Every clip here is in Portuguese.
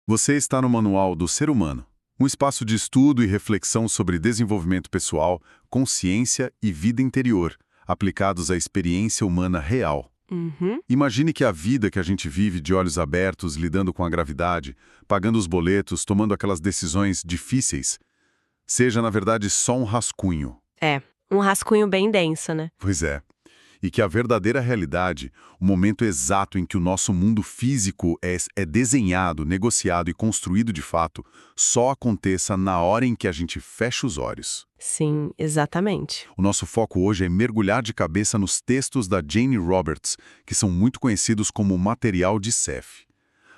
Você está no Manual do Ser Humano, um espaço de estudo e reflexão sobre desenvolvimento pessoal, consciência e vida interior, aplicados à experiência humana real. Uhum. Imagine que a vida que a gente vive de olhos abertos, lidando com a gravidade, pagando os boletos, tomando aquelas decisões difíceis, seja, na verdade, só um rascunho. É, um rascunho bem denso, né? Pois é. E que a verdadeira realidade, o momento exato em que o nosso mundo físico é desenhado, negociado e construído de fato, só aconteça na hora em que a gente fecha os olhos. Sim, exatamente. O nosso foco hoje é mergulhar de cabeça nos textos da Jane Roberts, que são muito conhecidos como material de Ceph.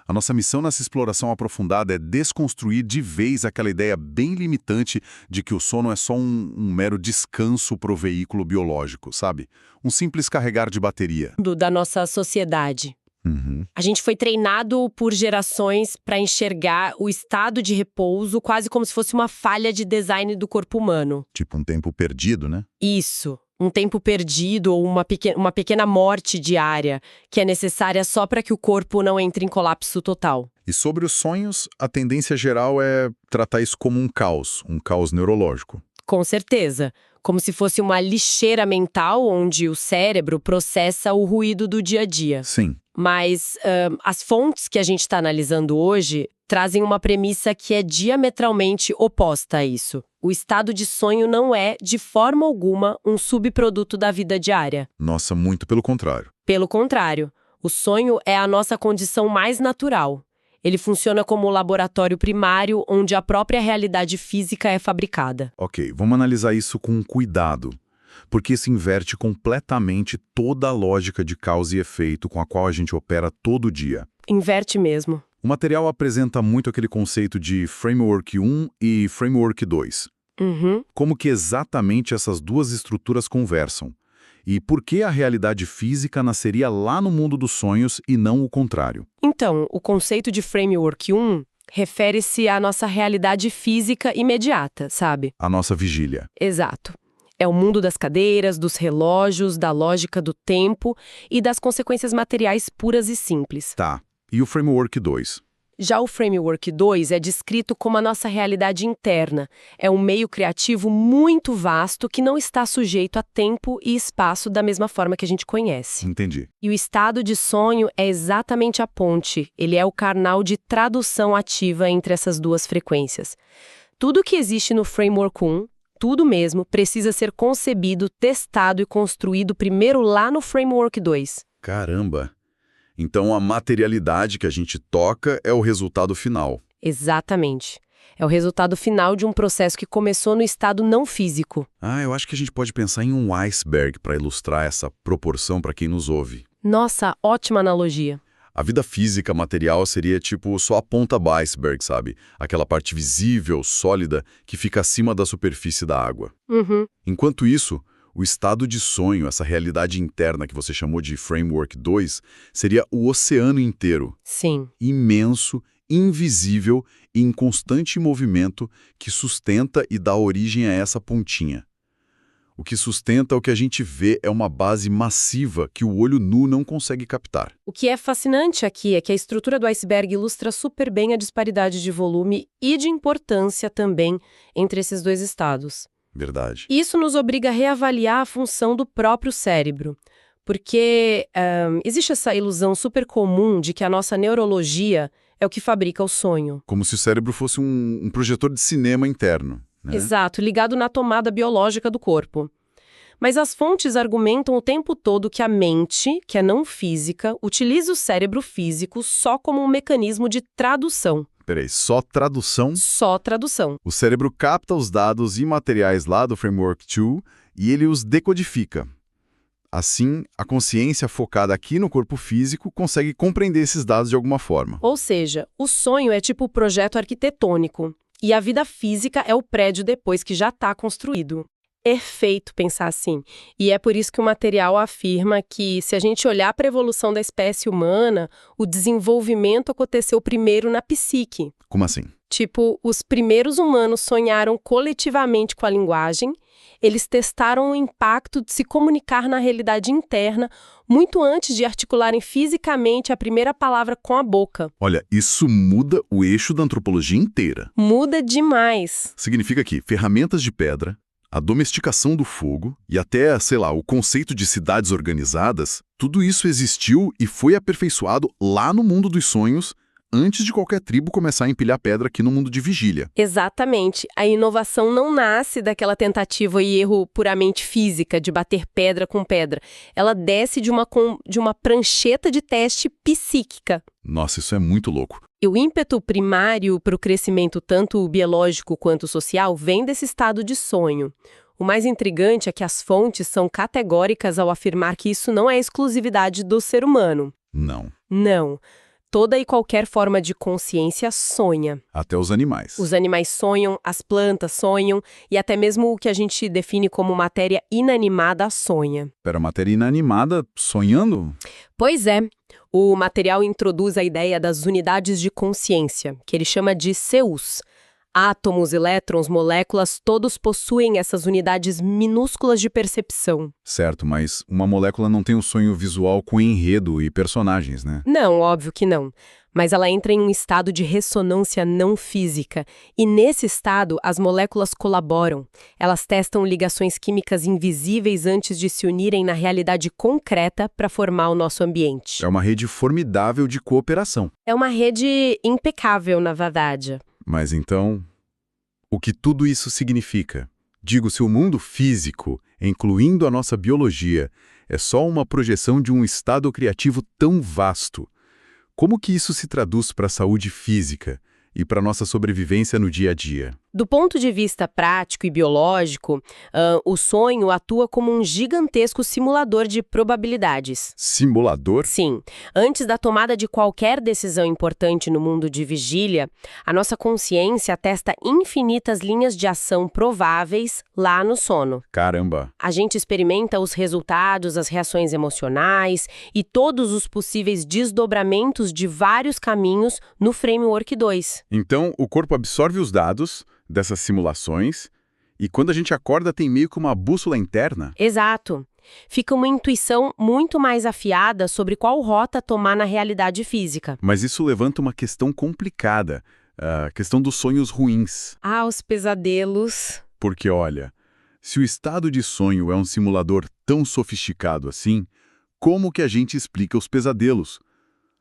A nossa missão nessa exploração aprofundada é desconstruir de vez aquela ideia bem limitante de que o sono é só um mero descanso para o veículo biológico, sabe? Um simples carregar de bateria. Da nossa sociedade. Uhum. A gente foi treinado por gerações para enxergar o estado de repouso quase como se fosse uma falha de design do corpo humano. Tipo um tempo perdido, né? Isso. Um tempo perdido ou uma pequena morte diária que é necessária só para que o corpo não entre em colapso total. E sobre os sonhos, a tendência geral é tratar isso como um caos neurológico. Com certeza. Como se fosse uma lixeira mental onde o cérebro processa o ruído do dia a dia. Sim. Mas as fontes que a gente está analisando hoje trazem uma premissa que é diametralmente oposta a isso. O estado de sonho não é, de forma alguma, um subproduto da vida diária. Nossa, muito pelo contrário. Pelo contrário, o sonho é a nossa condição mais natural. Ele funciona como o laboratório primário onde a própria realidade física é fabricada. Ok, vamos analisar isso com cuidado, porque isso inverte completamente toda a lógica de causa e efeito com a qual a gente opera todo dia. Inverte mesmo. O material apresenta muito aquele conceito de Framework 1 e Framework 2. Uhum. Como que exatamente essas duas estruturas conversam? E por que a realidade física nasceria lá no mundo dos sonhos e não o contrário? Então, o conceito de Framework 1 refere-se à nossa realidade física imediata, sabe? A nossa vigília. Exato. É o mundo das cadeiras, dos relógios, da lógica do tempo e das consequências materiais puras e simples. Tá. E o Framework 2? Já o Framework 2 é descrito como a nossa realidade interna. É um meio criativo muito vasto que não está sujeito a tempo e espaço da mesma forma que a gente conhece. Entendi. E o estado de sonho é exatamente a ponte. Ele é o canal de tradução ativa entre essas duas frequências. Tudo que existe no Framework 1, tudo mesmo, precisa ser concebido, testado e construído primeiro lá no Framework 2. Caramba! Então a materialidade que a gente toca é o resultado final. Exatamente. É o resultado final de um processo que começou no estado não físico. Ah, eu acho que a gente pode pensar em um iceberg para ilustrar essa proporção para quem nos ouve. Nossa, ótima analogia. A vida física material seria tipo só a ponta do iceberg, sabe? Aquela parte visível, sólida, que fica acima da superfície da água. Uhum. Enquanto isso, o estado de sonho, essa realidade interna que você chamou de Framework 2, seria o oceano inteiro. Sim. Imenso, invisível e em constante movimento que sustenta e dá origem a essa pontinha. O que sustenta o que a gente vê é uma base massiva que o olho nu não consegue captar. O que é fascinante aqui é que a estrutura do iceberg ilustra super bem a disparidade de volume e de importância também entre esses dois estados. Verdade. Isso nos obriga a reavaliar a função do próprio cérebro, porque existe essa ilusão super comum de que a nossa neurologia é o que fabrica o sonho. Como se o cérebro fosse um projetor de cinema interno, né? Exato, ligado na tomada biológica do corpo. Mas as fontes argumentam o tempo todo que a mente, que é não física, utiliza o cérebro físico só como um mecanismo de tradução. Peraí, só tradução? Só tradução. O cérebro capta os dados imateriais lá do Framework 2 e ele os decodifica. Assim, a consciência focada aqui no corpo físico consegue compreender esses dados de alguma forma. Ou seja, o sonho é tipo o projeto arquitetônico e a vida física é o prédio depois que já está construído. Perfeito pensar assim. E é por isso que o material afirma que, se a gente olhar para a evolução da espécie humana, o desenvolvimento aconteceu primeiro na psique. Como assim? Tipo, os primeiros humanos sonharam coletivamente com a linguagem, Eles testaram o impacto de se comunicar na realidade interna muito antes de articularem fisicamente a primeira palavra com a boca. Olha, isso muda o eixo da antropologia inteira. Muda demais. Significa que ferramentas de pedra, a domesticação do fogo e até, sei lá, o conceito de cidades organizadas, tudo isso existiu e foi aperfeiçoado lá no mundo dos sonhos antes de qualquer tribo começar a empilhar pedra aqui no mundo de vigília. Exatamente. A inovação não nasce daquela tentativa e erro puramente física de bater pedra com pedra. Ela desce de uma prancheta de teste psíquica. Nossa, isso é muito louco. E o ímpeto primário para o crescimento tanto biológico quanto social vem desse estado de sonho. O mais intrigante é que as fontes são categóricas ao afirmar que isso não é exclusividade do ser humano. Não. Não. Toda e qualquer forma de consciência sonha. Até os animais. Os animais sonham, as plantas sonham e até mesmo o que a gente define como matéria inanimada sonha. Pera, matéria inanimada sonhando? Pois é. O material introduz a ideia das unidades de consciência, que ele chama de CUs. Átomos, elétrons, moléculas, todos possuem essas unidades minúsculas de percepção. Certo, mas uma molécula não tem um sonho visual com enredo e personagens, né? Não, óbvio que não. Mas ela entra em um estado de ressonância não física. E nesse estado, as moléculas colaboram. Elas testam ligações químicas invisíveis antes de se unirem na realidade concreta para formar o nosso ambiente. É uma rede formidável de cooperação. É uma rede impecável, na verdade. Mas então, o que tudo isso significa? Digo, se o mundo físico, incluindo a nossa biologia, é só uma projeção de um estado criativo tão vasto, como que isso se traduz para a saúde física e para a nossa sobrevivência no dia a dia? Do ponto de vista prático e biológico, o sonho atua como um gigantesco simulador de probabilidades. Simulador? Sim. Antes da tomada de qualquer decisão importante no mundo de vigília, a nossa consciência testa infinitas linhas de ação prováveis lá no sono. Caramba! A gente experimenta os resultados, as reações emocionais e todos os possíveis desdobramentos de vários caminhos no Framework 2. Então, o corpo absorve os dados dessas simulações e quando a gente acorda tem meio que uma bússola interna? Exato. Fica uma intuição muito mais afiada sobre qual rota tomar na realidade física. Mas isso levanta uma questão complicada, a questão dos sonhos ruins. Ah, os pesadelos. Porque, olha, se o estado de sonho é um simulador tão sofisticado assim, como que a gente explica os pesadelos?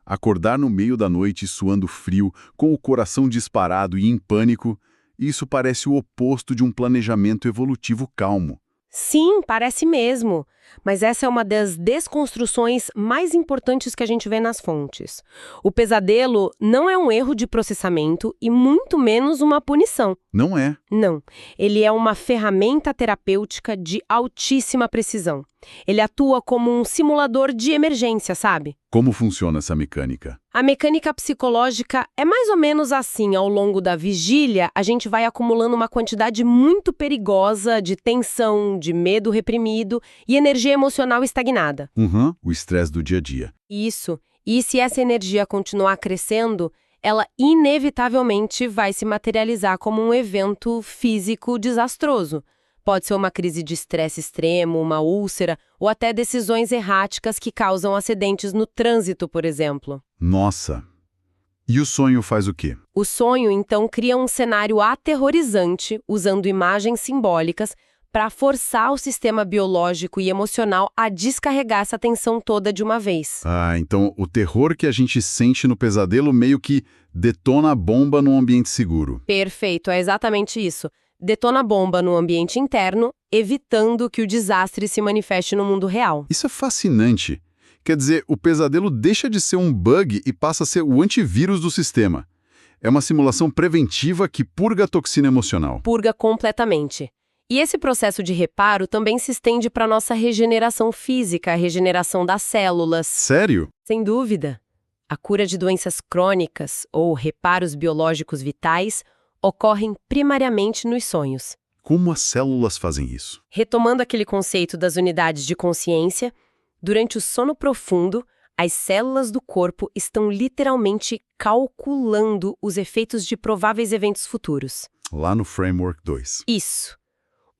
Acordar no meio da noite suando frio, com o coração disparado e em pânico, isso parece o oposto de um planejamento evolutivo calmo. Sim, parece mesmo. Mas essa é uma das desconstruções mais importantes que a gente vê nas fontes. O pesadelo não é um erro de processamento e muito menos uma punição. Não é? Não. Ele é uma ferramenta terapêutica de altíssima precisão. Ele atua como um simulador de emergência, sabe? Como funciona essa mecânica? A mecânica psicológica é mais ou menos assim. Ao longo da vigília, a gente vai acumulando uma quantidade muito perigosa de tensão, de medo reprimido e energia emocional estagnada. O estresse do dia a dia. Isso. E se essa energia continuar crescendo, ela inevitavelmente vai se materializar como um evento físico desastroso. Pode ser uma crise de estresse extremo, uma úlcera ou até decisões erráticas que causam acidentes no trânsito, por exemplo. Nossa! E o sonho faz o quê? O sonho, então, cria um cenário aterrorizante, usando imagens simbólicas, para forçar o sistema biológico e emocional a descarregar essa tensão toda de uma vez. Ah, então o terror que a gente sente no pesadelo meio que detona a bomba num ambiente seguro. Perfeito, é exatamente isso. Detona a bomba no ambiente interno, evitando que o desastre se manifeste no mundo real. Isso é fascinante. Quer dizer, o pesadelo deixa de ser um bug e passa a ser o antivírus do sistema. É uma simulação preventiva que purga a toxina emocional. Purga completamente. E esse processo de reparo também se estende para a nossa regeneração física, a regeneração das células. Sério? Sem dúvida. A cura de doenças crônicas ou reparos biológicos vitais ocorrem primariamente nos sonhos. Como as células fazem isso? Retomando aquele conceito das unidades de consciência, durante o sono profundo, as células do corpo estão literalmente calculando os efeitos de prováveis eventos futuros. Lá no Framework 2. Isso.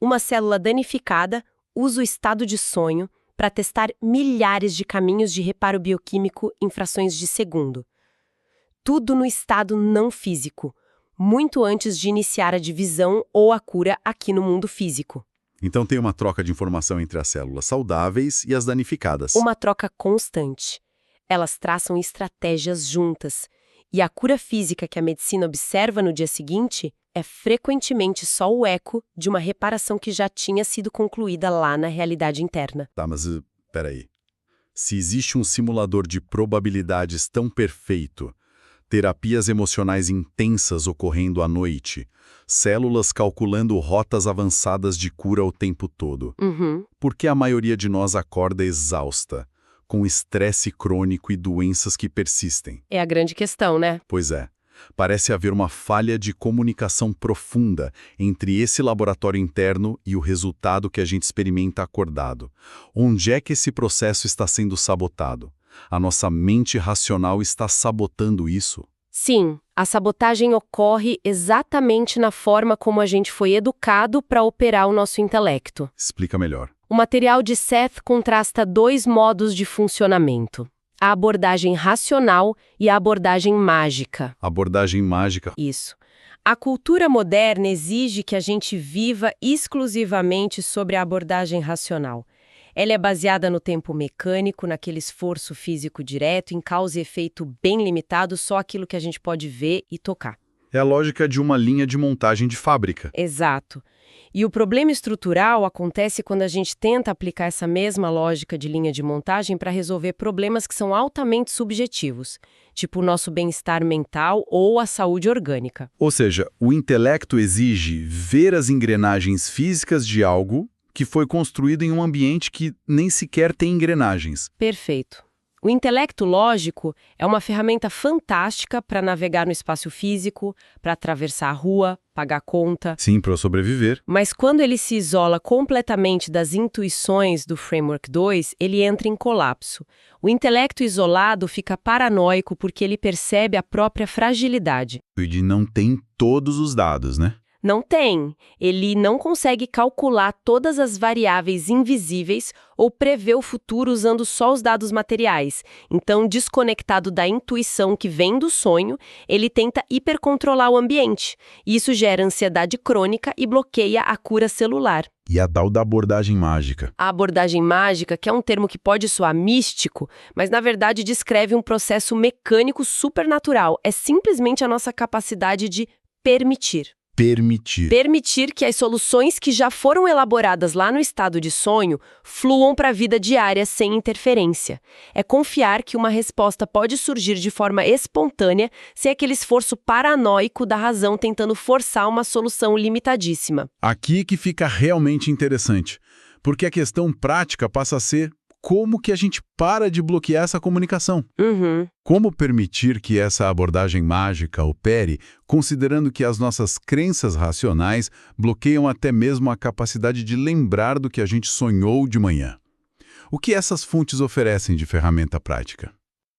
Uma célula danificada usa o estado de sonho para testar milhares de caminhos de reparo bioquímico em frações de segundo. Tudo no estado não físico, muito antes de iniciar a divisão ou a cura aqui no mundo físico. Então tem uma troca de informação entre as células saudáveis e as danificadas. Uma troca constante. Elas traçam estratégias juntas. E a cura física que a medicina observa no dia seguinte é frequentemente só o eco de uma reparação que já tinha sido concluída lá na realidade interna. Tá, mas peraí. Se existe um simulador de probabilidades tão perfeito, terapias emocionais intensas ocorrendo à noite, células calculando rotas avançadas de cura o tempo todo, por que a maioria de nós acorda exausta, com estresse crônico e doenças que persistem? É a grande questão, né? Pois é. Parece haver uma falha de comunicação profunda entre esse laboratório interno e o resultado que a gente experimenta acordado. Onde é que esse processo está sendo sabotado? A nossa mente racional está sabotando isso? Sim, a sabotagem ocorre exatamente na forma como a gente foi educado para operar o nosso intelecto. Explica melhor. O material de Seth contrasta dois modos de funcionamento: a abordagem racional e a abordagem mágica. Abordagem mágica. Isso. A cultura moderna exige que a gente viva exclusivamente sobre a abordagem racional. Ela é baseada no tempo mecânico, naquele esforço físico direto, em causa e efeito bem limitado, só aquilo que a gente pode ver e tocar. É a lógica de uma linha de montagem de fábrica. Exato. E o problema estrutural acontece quando a gente tenta aplicar essa mesma lógica de linha de montagem para resolver problemas que são altamente subjetivos, tipo o nosso bem-estar mental ou a saúde orgânica. Ou seja, o intelecto exige ver as engrenagens físicas de algo que foi construído em um ambiente que nem sequer tem engrenagens. Perfeito. O intelecto lógico é uma ferramenta fantástica para navegar no espaço físico, para atravessar a rua, pagar conta. Sim, para sobreviver. Mas quando ele se isola completamente das intuições do Framework 2, ele entra em colapso. O intelecto isolado fica paranoico porque ele percebe a própria fragilidade. E não tem todos os dados, né? Não tem. Ele não consegue calcular todas as variáveis invisíveis ou prever o futuro usando só os dados materiais. Então, desconectado da intuição que vem do sonho, ele tenta hipercontrolar o ambiente. Isso gera ansiedade crônica e bloqueia a cura celular. E a tal da abordagem mágica. A abordagem mágica, que é um termo que pode soar místico, mas na verdade descreve um processo mecânico supernatural. É simplesmente a nossa capacidade de permitir. Permitir que as soluções que já foram elaboradas lá no estado de sonho fluam para a vida diária sem interferência. É confiar que uma resposta pode surgir de forma espontânea sem aquele esforço paranoico da razão tentando forçar uma solução limitadíssima. Aqui que fica realmente interessante, porque a questão prática passa a ser como que a gente para de bloquear essa comunicação. Como permitir que essa abordagem mágica opere, considerando que as nossas crenças racionais bloqueiam até mesmo a capacidade de lembrar do que a gente sonhou de manhã? O que essas fontes oferecem de ferramenta prática?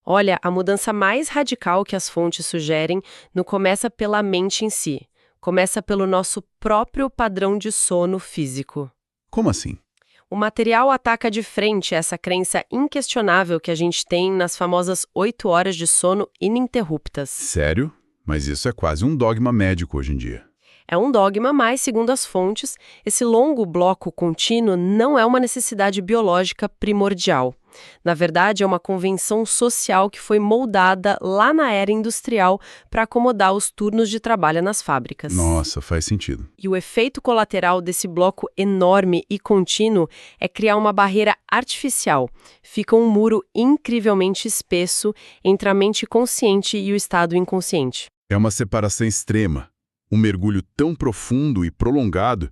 Olha, a mudança mais radical que as fontes sugerem não começa pela mente em si. Começa pelo nosso próprio padrão de sono físico. Como assim? O material ataca de frente essa crença inquestionável que a gente tem nas famosas 8 horas de sono ininterruptas. Sério? Mas isso é quase um dogma médico hoje em dia. É um dogma, mas, segundo as fontes, esse longo bloco contínuo não é uma necessidade biológica primordial. Na verdade, é uma convenção social que foi moldada lá na era industrial para acomodar os turnos de trabalho nas fábricas. Nossa, faz sentido. E o efeito colateral desse bloco enorme e contínuo é criar uma barreira artificial. Fica um muro incrivelmente espesso entre a mente consciente e o estado inconsciente. É uma separação extrema. Um mergulho tão profundo e prolongado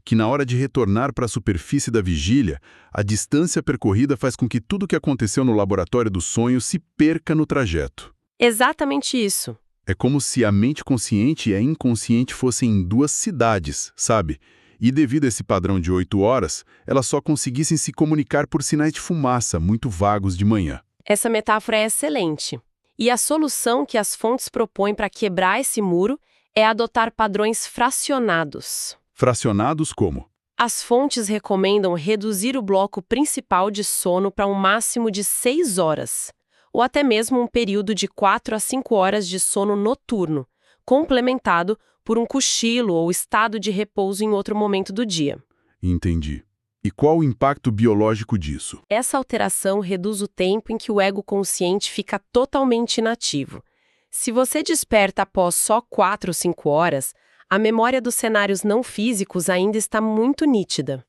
que na hora de retornar para a superfície da vigília, a distância percorrida faz com que tudo o que aconteceu no laboratório do sonho se perca no trajeto. Exatamente isso. É como se a mente consciente e a inconsciente fossem em duas cidades, sabe? E devido a esse padrão de 8 horas, elas só conseguissem se comunicar por sinais de fumaça muito vagos de manhã. Essa metáfora é excelente. E a solução que as fontes propõem para quebrar esse muro é adotar padrões fracionados. Fracionados como? As fontes recomendam reduzir o bloco principal de sono para um máximo de 6 horas, ou até mesmo um período de 4 a 5 horas de sono noturno, complementado por um cochilo ou estado de repouso em outro momento do dia. Entendi. E qual o impacto biológico disso? Essa alteração reduz o tempo em que o ego consciente fica totalmente inativo. Se você desperta após só 4 ou 5 horas, a memória dos cenários não físicos ainda está muito nítida.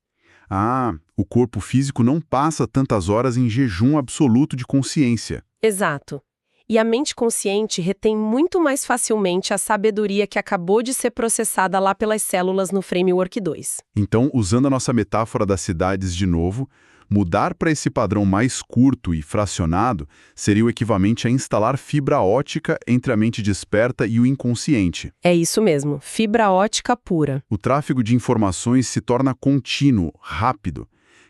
Ah, o corpo físico não passa tantas horas em jejum absoluto de consciência. Exato. E a mente consciente retém muito mais facilmente a sabedoria que acabou de ser processada lá pelas células no Framework 2. Então, usando a nossa metáfora das cidades de novo, mudar para esse padrão mais curto e fracionado seria o equivalente a instalar fibra ótica entre a mente desperta e o inconsciente. É isso mesmo, fibra ótica pura. O tráfego de informações se torna contínuo, rápido.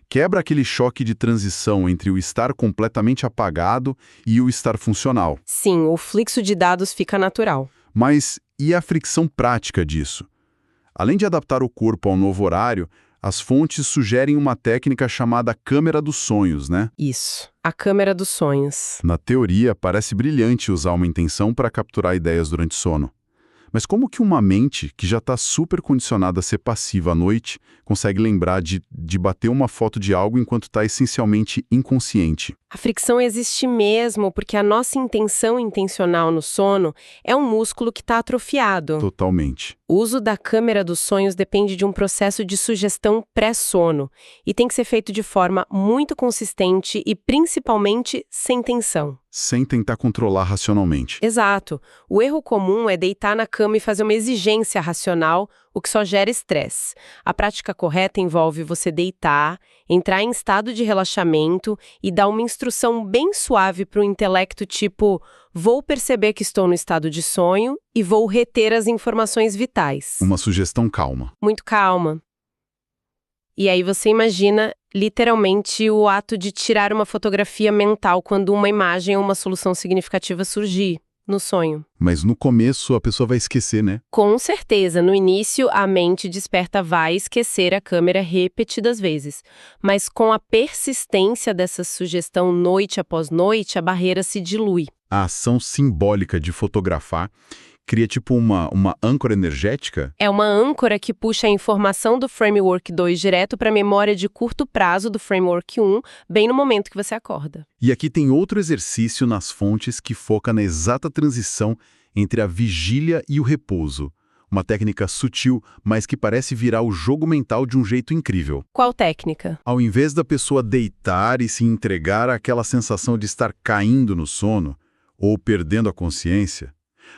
Quebra aquele choque de transição entre o estar completamente apagado e o estar funcional. Sim, o fluxo de dados fica natural. Mas e a fricção prática disso? Além de adaptar o corpo ao novo horário, as fontes sugerem uma técnica chamada câmera dos sonhos, né? Isso, a câmera dos sonhos. Na teoria, parece brilhante usar uma intenção para capturar ideias durante sono. Mas como que uma mente, que já está super condicionada a ser passiva à noite, consegue lembrar de bater uma foto de algo enquanto está essencialmente inconsciente? A fricção existe mesmo porque a nossa intenção intencional no sono é um músculo que está atrofiado. Totalmente. O uso da câmera dos sonhos depende de um processo de sugestão pré-sono e tem que ser feito de forma muito consistente e principalmente sem tensão. Sem tentar controlar racionalmente. Exato. O erro comum é deitar na cama e fazer uma exigência racional, o que só gera estresse. A prática correta envolve você deitar, entrar em estado de relaxamento e dar uma instrução bem suave para o intelecto, tipo, vou perceber que estou no estado de sonho e vou reter as informações vitais. Uma sugestão calma. Muito calma. E aí você imagina, literalmente, o ato de tirar uma fotografia mental quando uma imagem ou uma solução significativa surgir no sonho. Mas no começo a pessoa vai esquecer, né? Com certeza, no início a mente desperta vai esquecer a câmera repetidas vezes. Mas com a persistência dessa sugestão noite após noite, a barreira se dilui. A ação simbólica de fotografar cria tipo uma âncora energética? É uma âncora que puxa a informação do Framework 2 direto para a memória de curto prazo do Framework 1, bem no momento que você acorda. E aqui tem outro exercício nas fontes que foca na exata transição entre a vigília e o repouso. Uma técnica sutil, mas que parece virar o jogo mental de um jeito incrível. Qual técnica? Ao invés da pessoa deitar e se entregar àquela sensação de estar caindo no sono ou perdendo a consciência,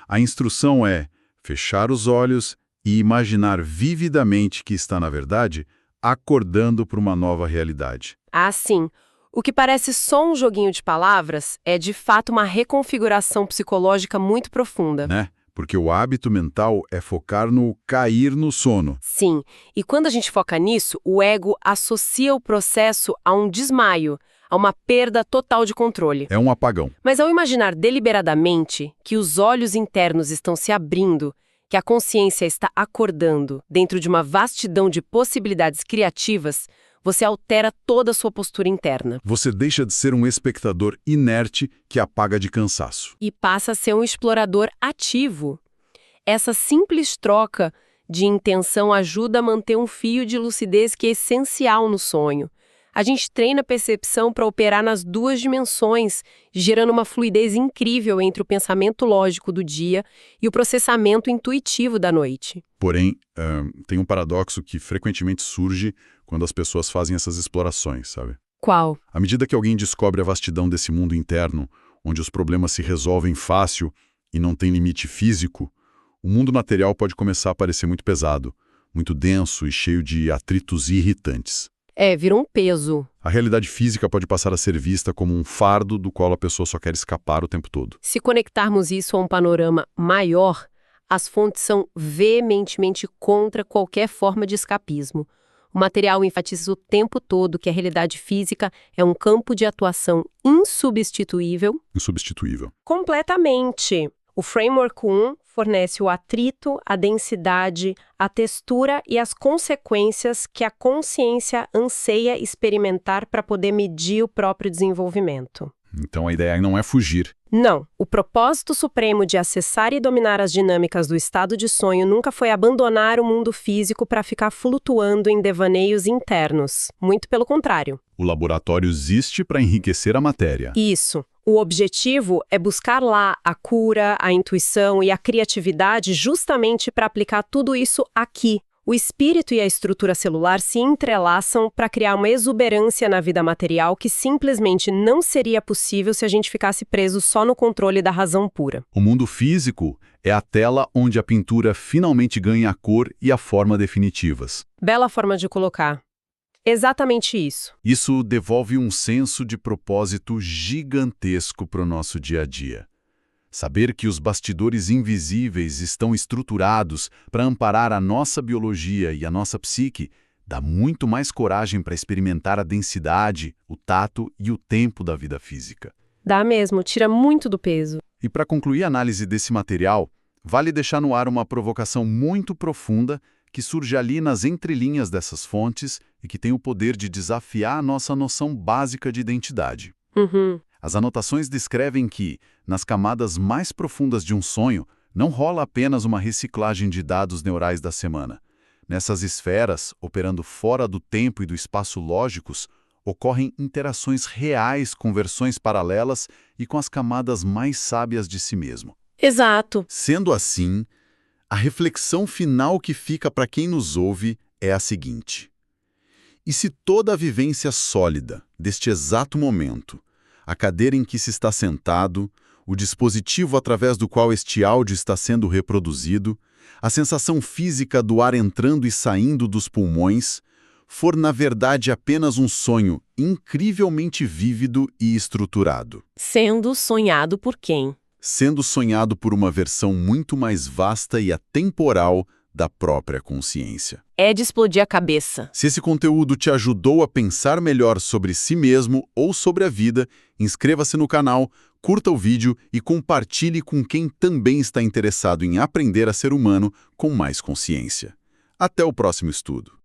a instrução é fechar os olhos e imaginar vividamente que está, na verdade, acordando para uma nova realidade. Ah, sim. O que parece só um joguinho de palavras é, de fato, uma reconfiguração psicológica muito profunda. Né? Porque o hábito mental é focar no cair no sono. Sim. E quando a gente foca nisso, o ego associa o processo a um desmaio, a uma perda total de controle. É um apagão. Mas ao imaginar deliberadamente que os olhos internos estão se abrindo, que a consciência está acordando dentro de uma vastidão de possibilidades criativas, você altera toda a sua postura interna. Você deixa de ser um espectador inerte que apaga de cansaço. E passa a ser um explorador ativo. Essa simples troca de intenção ajuda a manter um fio de lucidez que é essencial no sonho. A gente treina a percepção para operar nas duas dimensões, gerando uma fluidez incrível entre o pensamento lógico do dia e o processamento intuitivo da noite. Porém, tem um paradoxo que frequentemente surge quando as pessoas fazem essas explorações, sabe? Qual? À medida que alguém descobre a vastidão desse mundo interno, onde os problemas se resolvem fácil e não tem limite físico, o mundo material pode começar a parecer muito pesado, muito denso e cheio de atritos irritantes. Vira um peso. A realidade física pode passar a ser vista como um fardo do qual a pessoa só quer escapar o tempo todo. Se conectarmos isso a um panorama maior, as fontes são veementemente contra qualquer forma de escapismo. O material enfatiza o tempo todo que a realidade física é um campo de atuação insubstituível. Insubstituível. Completamente. O Framework 1 fornece o atrito, a densidade, a textura e as consequências que a consciência anseia experimentar para poder medir o próprio desenvolvimento. Então a ideia não é fugir. Não, o propósito supremo de acessar e dominar as dinâmicas do estado de sonho nunca foi abandonar o mundo físico para ficar flutuando em devaneios internos. Muito pelo contrário. O laboratório existe para enriquecer a matéria. Isso. O objetivo é buscar lá a cura, a intuição e a criatividade justamente para aplicar tudo isso aqui. O espírito e a estrutura celular se entrelaçam para criar uma exuberância na vida material que simplesmente não seria possível se a gente ficasse preso só no controle da razão pura. O mundo físico é a tela onde a pintura finalmente ganha a cor e a forma definitivas. Bela forma de colocar. Exatamente isso. Isso devolve um senso de propósito gigantesco para o nosso dia a dia. Saber que os bastidores invisíveis estão estruturados para amparar a nossa biologia e a nossa psique dá muito mais coragem para experimentar a densidade, o tato e o tempo da vida física. Dá mesmo, tira muito do peso. E para concluir a análise desse material, vale deixar no ar uma provocação muito profunda que surge ali nas entrelinhas dessas fontes e que tem o poder de desafiar a nossa noção básica de identidade. As anotações descrevem que, nas camadas mais profundas de um sonho, não rola apenas uma reciclagem de dados neurais da semana. Nessas esferas, operando fora do tempo e do espaço lógicos, ocorrem interações reais com versões paralelas e com as camadas mais sábias de si mesmo. Exato. Sendo assim, a reflexão final que fica para quem nos ouve é a seguinte: e se toda a vivência sólida deste exato momento, a cadeira em que se está sentado, o dispositivo através do qual este áudio está sendo reproduzido, a sensação física do ar entrando e saindo dos pulmões, for na verdade apenas um sonho incrivelmente vívido e estruturado? Sendo sonhado por quem? Sendo sonhado por uma versão muito mais vasta e atemporal da própria consciência. É de explodir a cabeça. Se esse conteúdo te ajudou a pensar melhor sobre si mesmo ou sobre a vida, inscreva-se no canal, curta o vídeo e compartilhe com quem também está interessado em aprender a ser humano com mais consciência. Até o próximo estudo.